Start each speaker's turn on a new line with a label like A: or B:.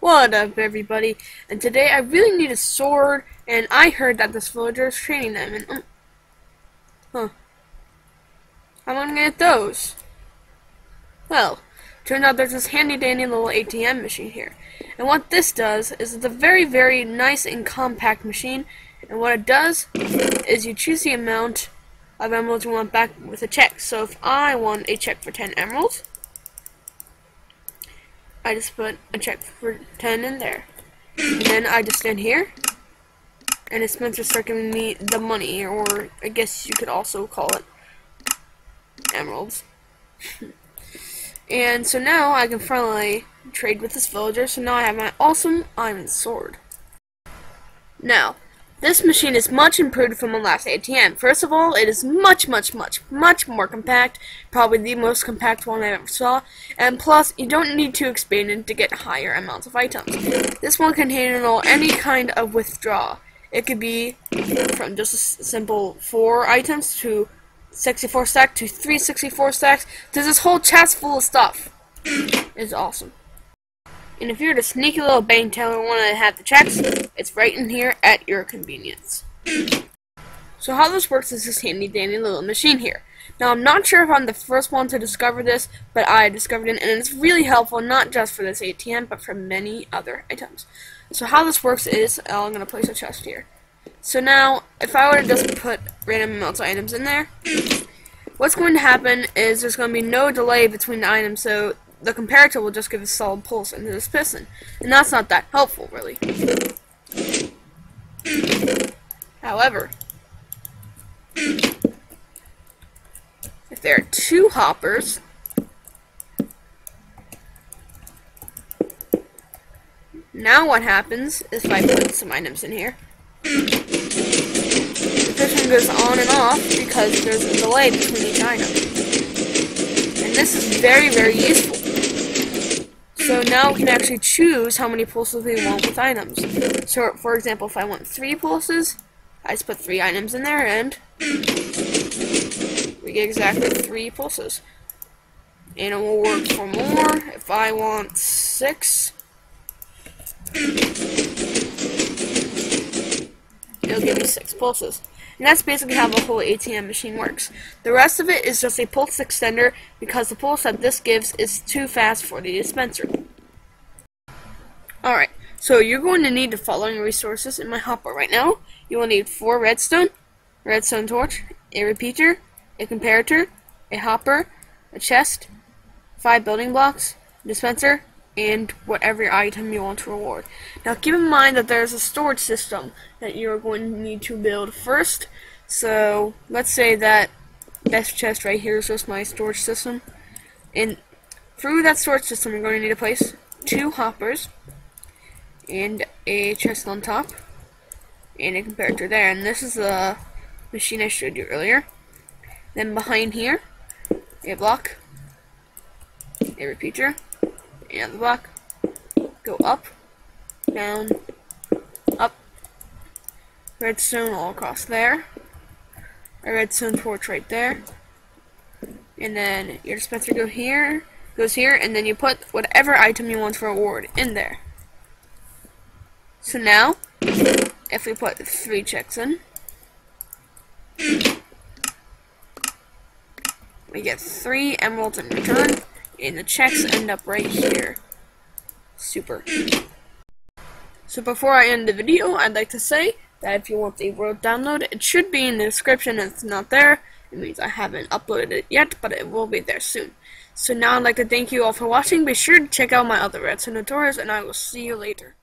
A: What up, everybody? And today I really need a sword, and I heard that this villager is training them, and how am I gonna get those? Well, turns out there's this handy dandy little ATM machine here. And what this does is it's a very, very nice and compact machine, and what it does is you choose the amount of emeralds you want back with a check. So if I want a check for 10 emeralds, I just put a check for 10 in there. And then I just stand here, and it's meant to start giving me the money, or I guess you could also call it emeralds. And so now I can finally trade with this villager, so now I have my awesome iron sword. Now, this machine is much improved from the last ATM. First of all, it is much more compact, probably the most compact one I ever saw, and plus, you don't need to expand it to get higher amounts of items. This one can handle any kind of withdraw. It could be from just a simple 4 items to 64 stack to 364 stacks. There's this whole chest full of stuff. It's awesome. And if you're the sneaky little bank teller and want to have the checks, it's right in here at your convenience. So how this works is this handy dandy little machine here. Now I'm not sure if I'm the first one to discover this, but I discovered it, and it's really helpful not just for this ATM, but for many other items. So how this works is, I'm going to place a chest here. So now, if I were to just put random amounts of items in there, what's going to happen is there's going to be no delay between the items, so the comparator will just give a solid pulse into this piston. And that's not that helpful, really. However, if there are 2 hoppers, now what happens is if I put some items in here, the piston goes on and off because there's a delay between each item. And this is very, very useful. So now we can actually choose how many pulses we want with items. So, for example, if I want 3 pulses, I just put 3 items in there, and we get exactly 3 pulses. And it will work for more. If I want 6, it'll give me 6 pulses. And that's basically how the whole ATM machine works. The rest of it is just a pulse extender because the pulse that this gives is too fast for the dispenser. Alright, so you're going to need the following resources in my hopper right now. You will need 4 redstone torch, a repeater, a comparator, a hopper, a chest, 5 building blocks, dispenser, and whatever item you want to reward. Now keep in mind that there's a storage system that you're going to need to build first. So let's say that this chest right here is just my storage system. And through that storage system you're going to need to place 2 hoppers and a chest on top and a comparator there. And this is the machine I showed you earlier. Then behind here, a block, a repeater, and the block, go up, down, up, redstone all across there, a redstone torch right there, and then your dispenser goes here, and then you put whatever item you want to reward in there. So now, if we put 3 checks in, we get 3 emeralds in return, and the checks end up right here. Super. So before I end the video, I'd like to say that if you want the world download, it should be in the description. If it's not there, it means I haven't uploaded it yet, but it will be there soon. So now I'd like to thank you all for watching. Be sure to check out my other redstone tutorials, and I will see you later.